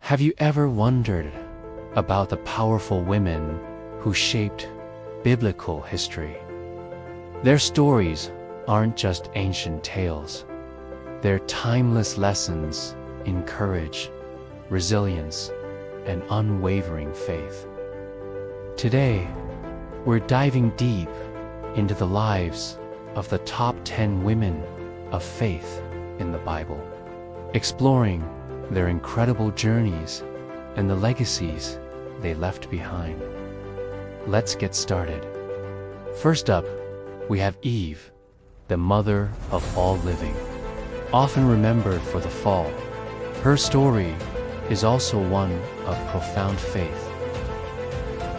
Have you ever wondered about the powerful women who shaped biblical history? Their stories aren't just ancient tales. They're timeless lessons in courage, resilience, and unwavering faith. Today, we're diving deep into the lives of the top 10 women of faith in the Bible, exploring their incredible journeys and the legacies they left behind. Let's get started. First up, we have Eve, the mother of all living. Often remembered for the fall, her story is also one of profound faith.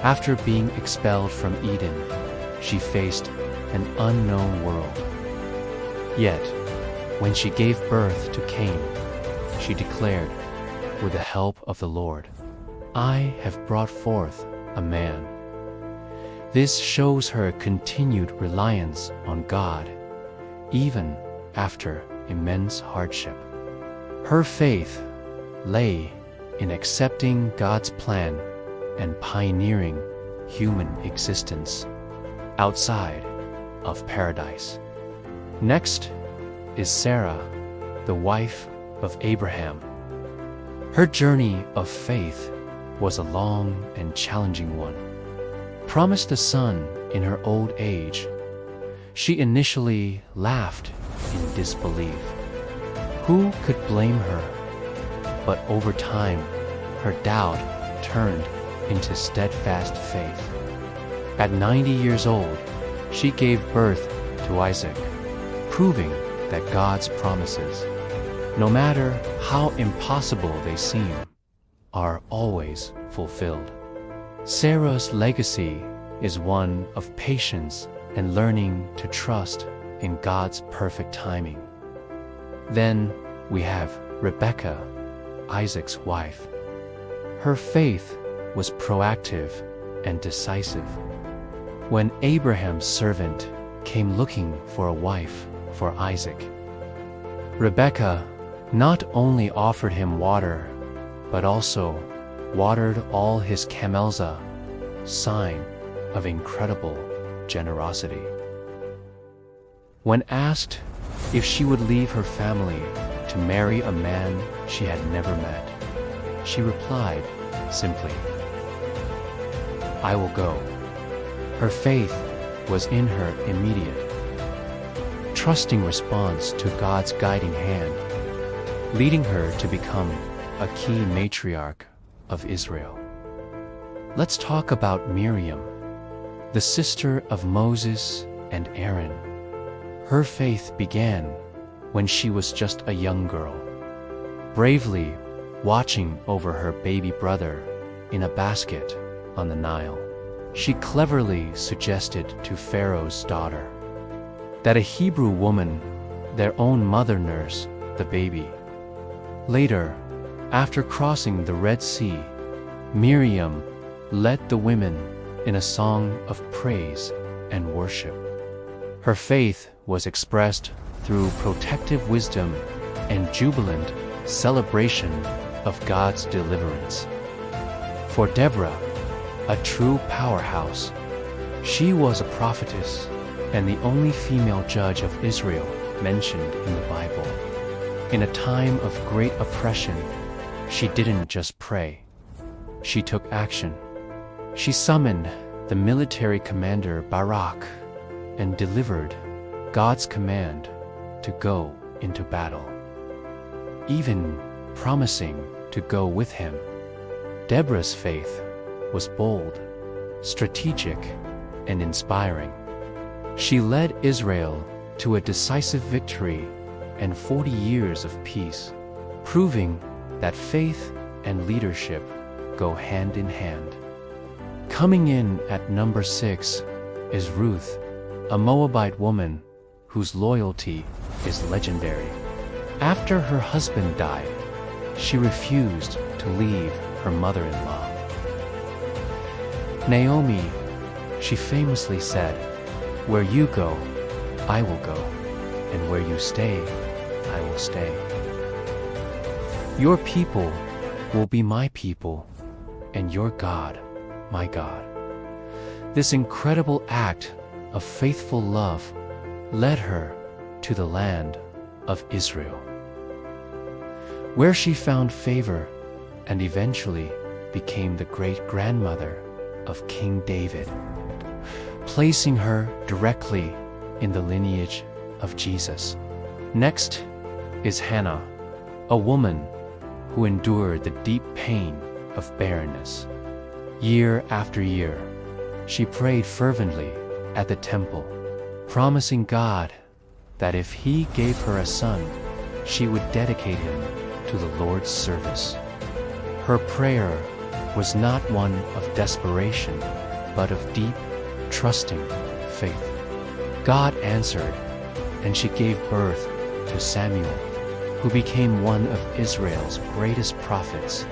After being expelled from Eden, she faced an unknown world. Yet, when she gave birth to Cain, she declared, with the help of the Lord, "I have brought forth a man." This shows her continued reliance on God, even after immense hardship. Her faith lay in accepting God's plan and pioneering human existence outside of paradise. Next is Sarah, the wife of Abraham. Her journey of faith was a long and challenging one. Promised a son in her old age, she initially laughed in disbelief. Who could blame her? But over time, her doubt turned into steadfast faith. At 90 years old, she gave birth to Isaac, proving that God's promises, no matter how impossible they seem, are always fulfilled. Sarah's legacy is one of patience and learning to trust in God's perfect timing. Then we have Rebekah, Isaac's wife. Her faith was proactive and decisive. When Abraham's servant came looking for a wife for Isaac, Rebekah not only offered him water, but also watered all his camels, a sign of incredible generosity. When asked if she would leave her family to marry a man she had never met, she replied simply, "I will go." Her faith was in her immediate, trusting response to God's guiding hand, leading her to become a key matriarch of Israel. Let's talk about Miriam, the sister of Moses and Aaron. Her faith began when she was just a young girl, bravely watching over her baby brother in a basket on the Nile. She cleverly suggested to Pharaoh's daughter that a Hebrew woman, their own mother, nurse the baby. Later, after crossing the Red Sea, Miriam led the women in a song of praise and worship. Her faith was expressed through protective wisdom and jubilant celebration of God's deliverance. For Deborah, a true powerhouse, she was a prophetess and the only female judge of Israel mentioned in the Bible. In a time of great oppression, she didn't just pray. She took action. She summoned the military commander Barak and delivered God's command to go into battle, even promising to go with him. Deborah's faith was bold, strategic, and inspiring. She led Israel to a decisive victory and 40 years of peace, proving that faith and leadership go hand in hand. Coming in at number 6 is Ruth, a Moabite woman whose loyalty is legendary. After her husband died, she refused to leave her mother-in-law. Naomi, she famously said, "Where you go, I will go, and where you stay, I will stay." Your people will be my people, and your God, my God." This incredible act of faithful love led her to the land of Israel, where she found favor and eventually became the great-grandmother of King David, placing her directly in the lineage of Jesus. Next is Hannah, a woman who endured the deep pain of barrenness. Year after year, she prayed fervently at the temple, promising God that if He gave her a son, she would dedicate him to the Lord's service. Her prayer was not one of desperation, but of deep, trusting faith. God answered, and she gave birth to Samuel, who became one of Israel's greatest prophets.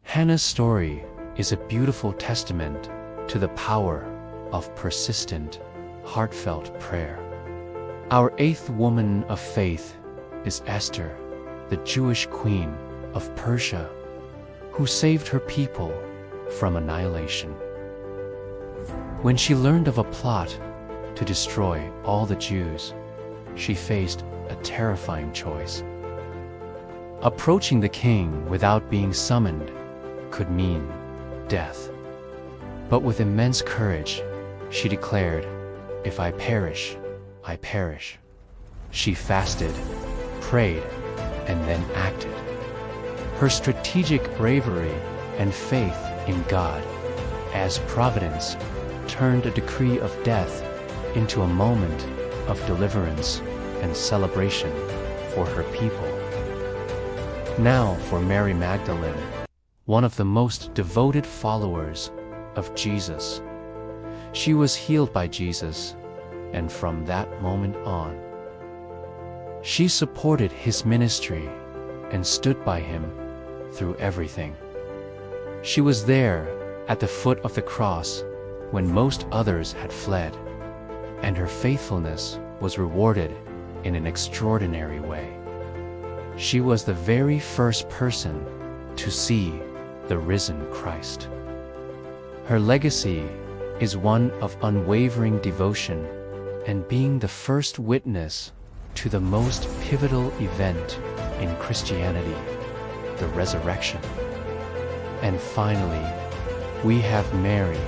Hannah's story is a beautiful testament to the power of persistent, heartfelt prayer. Our eighth woman of faith is Esther, the Jewish queen of Persia, who saved her people from annihilation. When she learned of a plot to destroy all the Jews, she faced a terrifying choice. Approaching the king without being summoned could mean death. But with immense courage, she declared, "If I perish, I perish." She fasted, prayed, and then acted. Her strategic bravery and faith in God, as providence, turned a decree of death into a moment of deliverance and celebration for her people. Now for Mary Magdalene, one of the most devoted followers of Jesus. She was healed by Jesus, and from that moment on, she supported His ministry and stood by Him through everything. She was there at the foot of the cross when most others had fled, and her faithfulness was rewarded in an extraordinary way. She was the very first person to see the risen Christ. Her legacy is one of unwavering devotion and being the first witness to the most pivotal event in Christianity, the resurrection. And finally, we have Mary,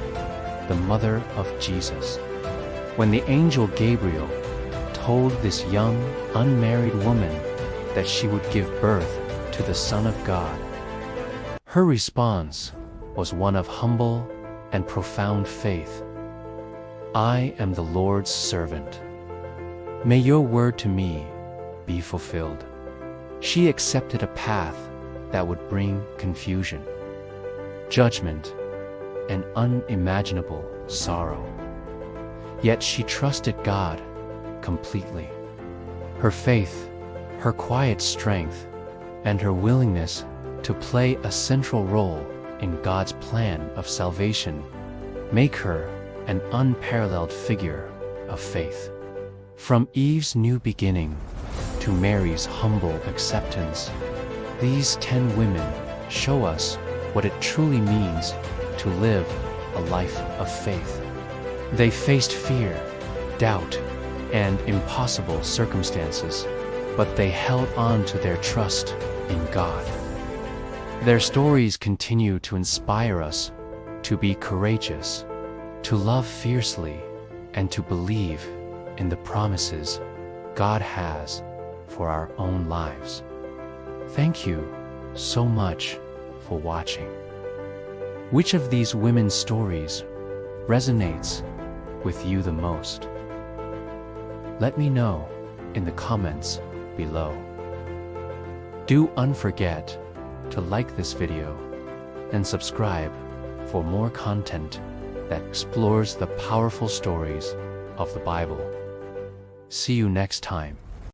the mother of Jesus. When the angel Gabriel told this young, unmarried woman that she would give birth to the Son of God, her response was one of humble and profound faith. "I am the Lord's servant. May your word to me be fulfilled." She accepted a path that would bring confusion, judgment, and unimaginable sorrow. Yet she trusted God completely. Her faith, her quiet strength, and her willingness to play a central role in God's plan of salvation make her an unparalleled figure of faith. From Eve's new beginning to Mary's humble acceptance, these 10 women show us what it truly means to live a life of faith. They faced fear, doubt, and impossible circumstances, but they held on to their trust in God. Their stories continue to inspire us to be courageous, to love fiercely, and to believe in the promises God has for our own lives. Thank you so much for watching. Which of these women's stories resonates with you the most? Let me know in the comments below. Do not forget to like this video and subscribe for more content that explores the powerful stories of the Bible. See you next time.